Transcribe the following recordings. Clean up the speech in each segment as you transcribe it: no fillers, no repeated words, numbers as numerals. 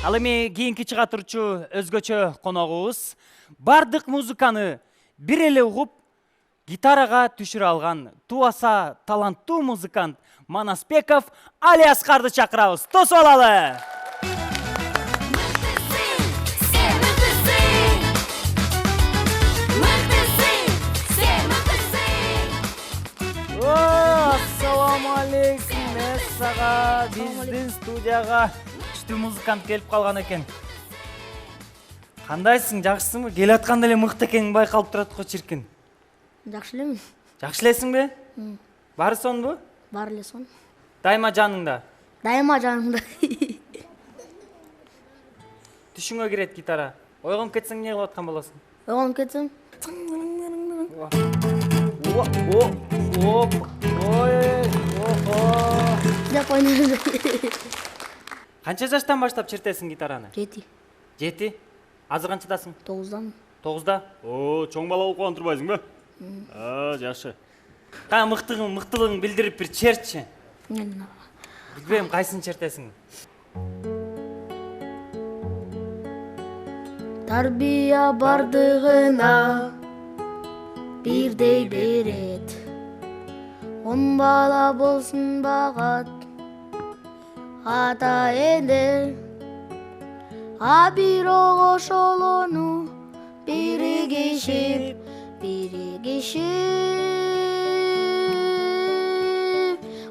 Ал эми кийинки чыга турчу өзгөчө коногубуз бардык музыканы бир эле угуп, гитарага түшүрө алган туаса таланттуу музыкант Манасбеков Али Аскарды чакырабыз. Тосуп алалы. Ассаламу алейкум. Сага биздин студияга күчтүү музыкант келип калган экен. Кандайсың, жакшысыңбы? Келе атканда эле мыкты экениң байкалып турат го чиркин. Жакшы элемин. Жакшы элесиңби? Баары сонбу? Баары эле сон. Дайыма жаныңда. Дайыма жанымда. Түшүңө кирет гитара. Ойгонуп кетсең эмне кылып аткан болосуң? Ойгонуп кетсем. Деп ойнойм. Канча жаштан баштап чертесиң гитараны? 7. 7. Азыр канчадасың? 9дан. 9да. Чоң бала болуп калган турбайсыңбы? Жакшы. Кана мыктылыгың билдирип бир чертчи. Билбейм, кайсын чертесиң? Тарбия бардыгына бирдей берет. 10 бала болсун багат ата эне. Ошолону биригишип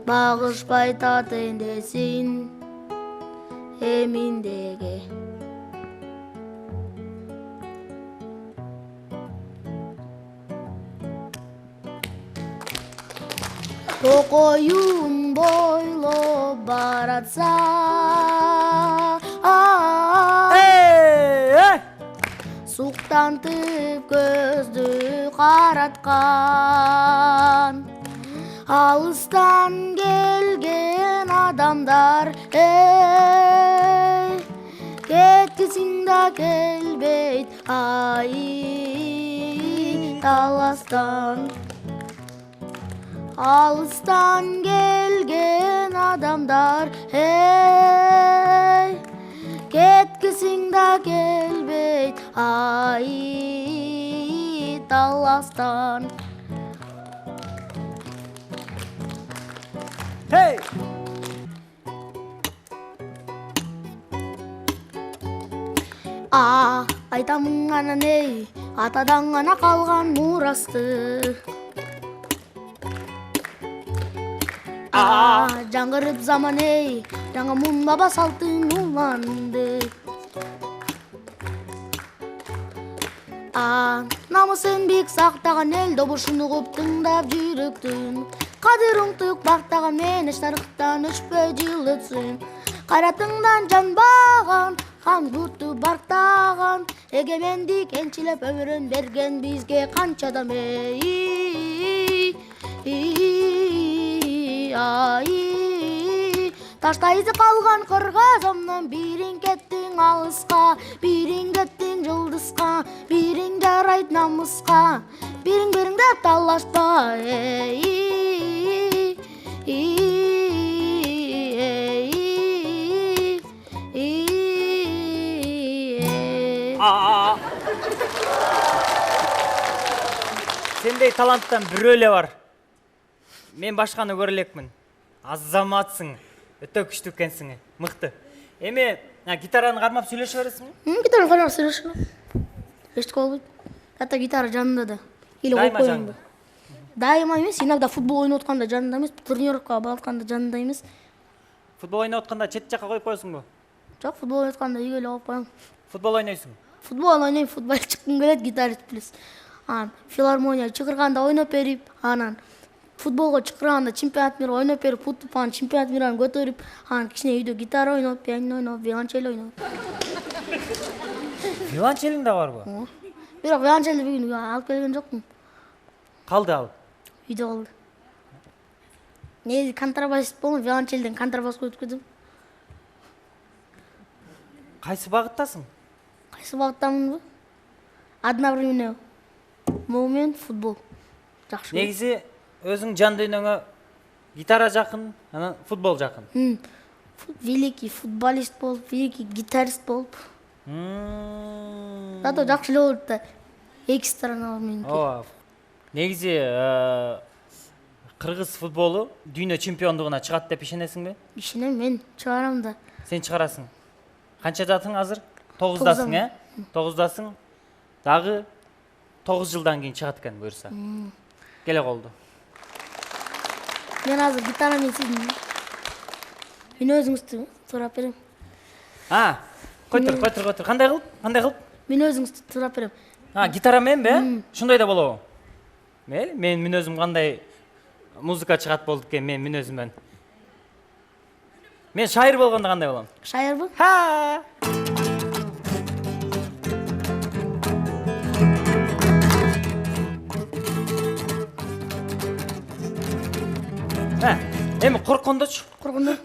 багышпай тат эндесин эминдеге. Токоюн бойлоп баратса суктантып көздү караткан алыстан келген адамдар кеткисиң да келбейт таластан. Алыстан келген адамдар кеткисиң да келбейт таластан. Hey! Айтамын анан атадан гана калган мурасты. Жаңгырып заман жаңа мун баба салтын уланды. Намысын бик сактаган эл добушун угуп тыңдап жүрөктүн. Кадыр уңтук бактаган мен тарыхтан өчпөй жылытсын. Кайратыңдан жанбаган хан журтту бартаган эгемендик энчилеп өмүрүн берген бизге канча адам Таштайзы калган кыргазымдан бириң кеттиң алыска, бириң кеттиң жылдызга, бириң жарайт намыска, бириңде талашпа. Сендей таланттан бирөө эле бар. Мен башканы көрө элекмин. Азаматсың. Өтө күчтүү экенсиң. Мыкты. Эми гитараны кармап сүйлөшө бересиңби? Гитараны кармап сүйлөшөм. Эчтеке болбойт. Ата гитара жанында да. Дайыма жанында. Дайыма эмес, иногда футбол ойноп атканда жанында эмес, тренировкага барып атканда жанында эмес. Футбол ойноп атканда чет жакка коюп коесуңбу? Жок, футбол ойноп атканда үйгө эле коюп коем. Футбол ойнойсуң? Футбол ойнойм, футбол чыккым келет, гитара билесиз. Филармония чакырганда ойноп берип, анан футболго чакырганда чемпионат мира ойноп берип, футбол чемпионат мираны көтөрүп, кичине үйдө гитара ойноп, пианино ойноп, виолончель ойноп. Виолончелиң да барбы? Бирок виолончельди бүгүн алып келген жокмун. Калды ал. Үйдө калды. Контрабасист болдум, виолончелден контрабасқа өткөдүм. Кайсы багыттасың? Кайсы багыттамынбы? Одновременно момент футбол. Жакшы. Негизи өзүң жан дүйнөңө гитара жакын, анан футбол жакын. великий футболист болуп, великий гитарист болуп. Зато жакшы эле болот да. Эки страна меники. Ооба. Негизи кыргыз футболу дүйнө чемпиондугуна чыгат деп ишенесиңби? Ишенем, мен чыгарам да. Сен чыгарасың. Канчадасың азыр? 9дасың, э? 9дасың. Дагы 9 жылдан кийин чыгат экен буюрса. Келе колду. Мен азыр гитарамен сиздин. Мен өзүңүздү сурап берем. Көтөр. Кандай кылып? Мен өзүңүздү сурап берем. Гитара менби? Ушундай да болобу? Мейли, мен мүнөзүм кандай музыка чыгат болду экен, мен мүнөзүмөн. Мен шайыр болгондо кандай болом? Шайырбы? Эми корккондочу? Коргондо.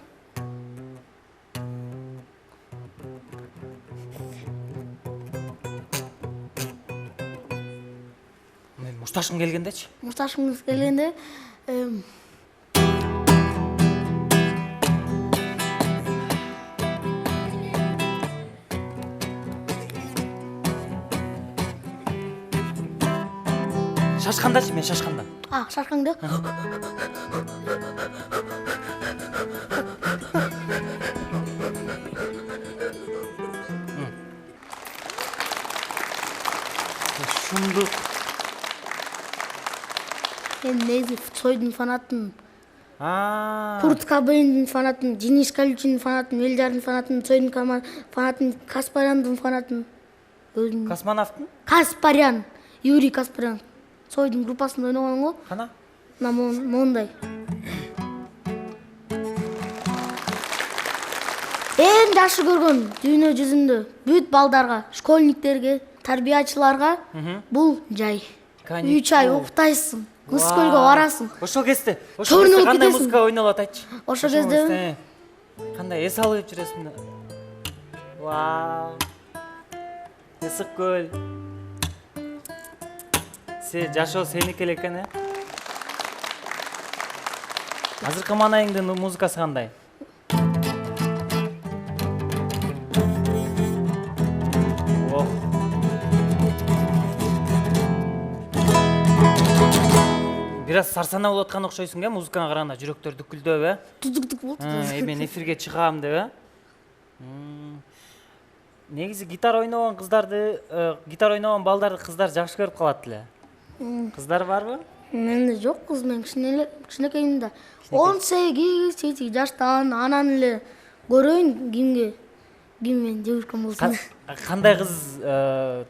Мен мушташым келгендечи? Мушташыңыз келгенде Шашкандачы, мен шашканда. шашкаңды. Ушундук. Мен негизи Цойдун фанатымын. Курт Кобейндин фанатымын, Денис Калючинин фанатымын, Элжардын фанатымын, Цойдун фанатымын, Каспаряндын фанатымын. Өзүм. Космонавттын? Каспарян, Юрий Каспарян. Цойдун группасында ойногон го. Кана? Мондай. Эң жакшы көргөн дүйнө жүзүндө бүт балдарга, школьниктерге, тарбиячыларга бул жай. 3 ай уктайсың, Мыс көлгө барасың. Ошол кезде Чорнолуп кандай кетесиң. музыка ойнолот айтчы? Ошол кезде кандай эс алып жүрөсүң? Вау. Мысык көл. Жашоо сеники эле экен, э? Азыркы манайыңдын музыкасы кандай? Бир аз сарсана болуп аткан окшойсуң, музыкаңа караганда жүрөктөр дүкүлдөп, түдүк болот. Мен эфирге чыгам деп, Негизи гитара ойногон балдарды кыздар жакшы көрүп калат эле. Кыздар барбы? Менде жок кыз, мен кичинекеймин да. 18 жаштан анан эле көрөйүн киммен жүргөн болсун. Кандай кыз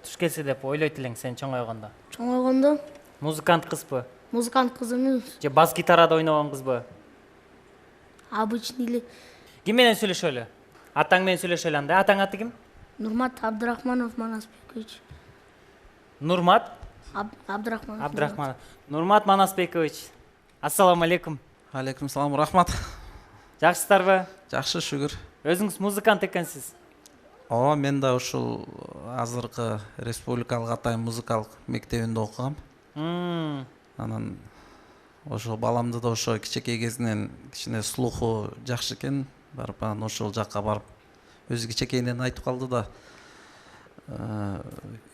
туш келсе деп ойлойт элең сен чоңойгондо? Чоңойгондо Музыкант кызбы? музыкант кыз эмес. Же бас гитарада ойногон кызбы? Обычный эле. Ким менен сүйлөшөлү? Атаң менен сүйлөшөлү анда. Атаң аты ким? Нурмат Абдрахманов Манасбекович. Нурмат Абдрахманов. Нурмат Манасбекович. Ассаламу алейкум. Алейкум салам, рахмат. Жакшысыздарбы? Жакшы, шүгүр. Өзүңүз музыкант экенсиз. Ооба, мен да ушул азыркы республикалык Атайын музыкалык мектебинде окугам. Анан ошо баламды да ошо кичинекей кезинен кичине слуху жакшы экен, барып анан ошол жакка барып өзү кичинекейинен айтып калды да.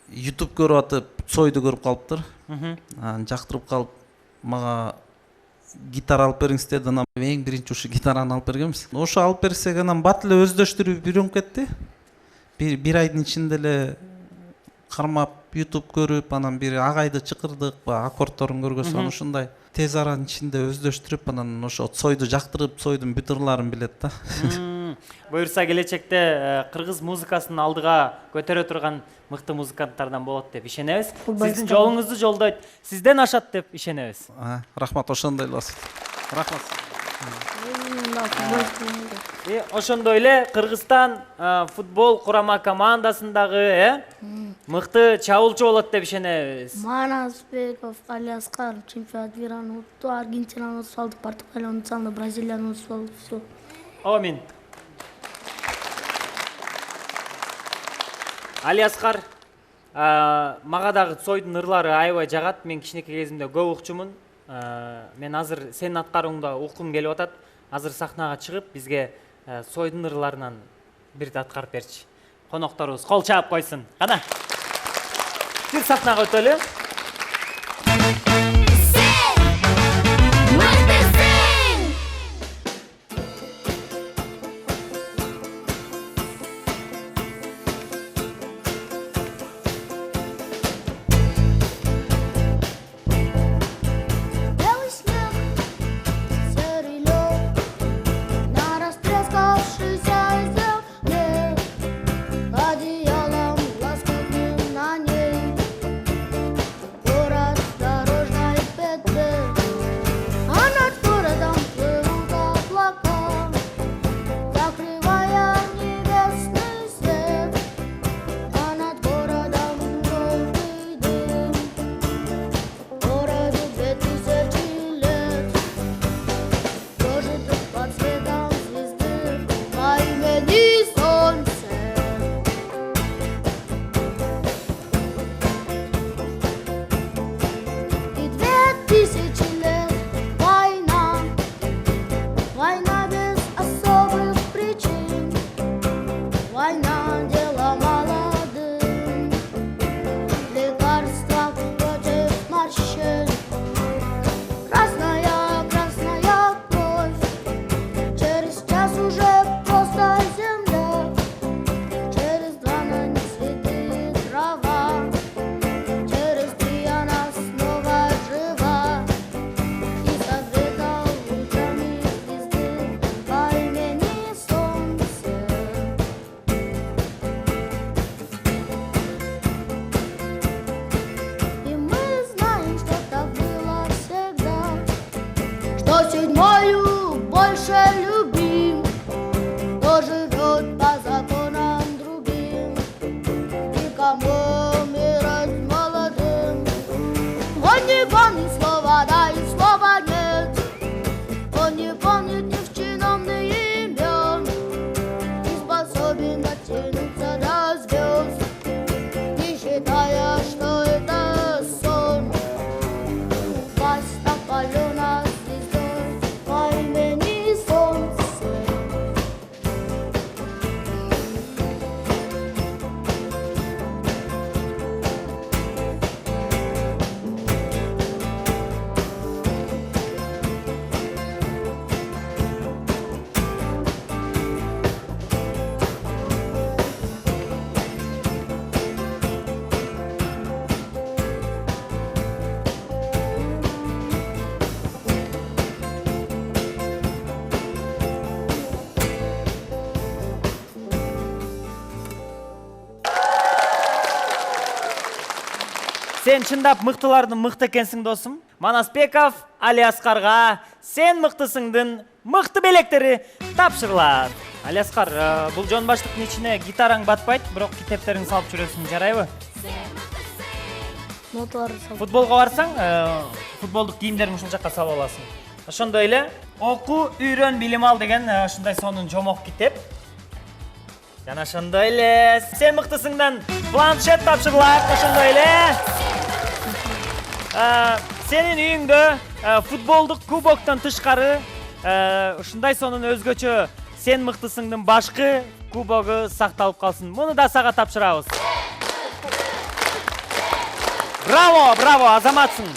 YouTube көрүп атып, Цойду көрүп калыптыр. Анан жактырып калып, мага гитара алып бериңиз деди. Анан эң биринчи ушу гитараны алып бергенбиз. Ошо алып берсек, анан бат эле өздөштүрүп үйрөнүп кетти. Бир айдын ичинде эле кармап, YouTube көрүп, анан бир агайды чакырдык, аккордторун көргөзсөң ушундай тез аранын ичинде өздөштүрүп, анан ошо Цойду жактырып, Цойдун бүт ырларын билет да. Буюрса келечекте кыргыз музыкасын алдыга көтөрө турган мыкты музыканттардан болот деп ишенебиз. Сиздин жолуңузду жолдойт, сизден ашат деп ишенебиз. Рахмат, ошондой эле. Рахмат. Ошондой эле Кыргызстан футбол курама командасындагы мыкты чабуулчу болот деп ишенебиз. Манасбеков Алиаскар чемпионат мира утуп, Аргентинаны утуп алды, Португалияны утуп алды, Бразилияны утуп алды, всё. Амин. Алиаскар, мага дагы Цойдун ырлары аябай жагат. Мен кичинекей кезимде көп укчумун. Мен азыр сенин аткарууңда уккум келип атат. Азыр сахнага чыгып, бизге сойдун ырларынан бирди аткарып берчи. Конокторубуз кол чаап койсун. Кана. Бир сахнага өтөлү. Белый снег, серый лед, на растрескавшейся земле, одеялом лоскутным на ней, город в дорожной петле, а над городом плывут облака, закрывая небесный свет, а над городом желтый дым. Городу 2000 лет, прожитых под светом звезды по имени Солнце. И 2000 лет война, война без особых причин, война дело молодым, лекарства против морщин. Красная, красная кровь, через час уже просто земля, через 2 на ней цветы трава, через 3 она снова жива и согрета лучами звезды по имени Солнце. И мы знаем, что так было всегда, что 7-ю больше любим, кто живет по законам другим, и кому умирать молодым. Он не помнит слова да и слова нет, он не помнит их чиновных имен, не способен дотянуться до звезд, не считая, что это сон. Упасть опалена звездой по имени Солнце. Сен чындап мыктылардын мыкты экенсиң досум. Манаспеков Алиаскарга сен мыктысыңдын мыкты белектери тапшырылат. Алиаскар, бул жон баштыктын ичине гитараң батпайт, бирок китептериңди салып жүрөсүң, жарайбы? Ноталарды салып. Футболго барсаң, футболдук кийимдериңди ушул жакка салып аласың. Ошондой эле оку, үйрөн, билим ал деген ушундай сонун жомок китеп. Жана ошондой эле сен мыктысыңдан планшет тапшырылат, ошондой эле сенин үйүңдө футболдук кубоктон тышкары ушундай сонун өзгөчө сен мыктысыңдын башкы кубогу сакталып калсын. Муну да сага тапшырабыз. Браво, браво, азаматсың.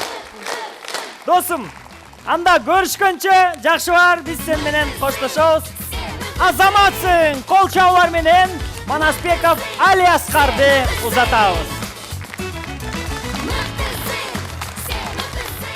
Досум, анда көрүшкөнчө, жакшы бар, биз сен менен коштошобуз. Азаматсың, кол чабуулар менен Манаспеков Алиаскарды узатабыз.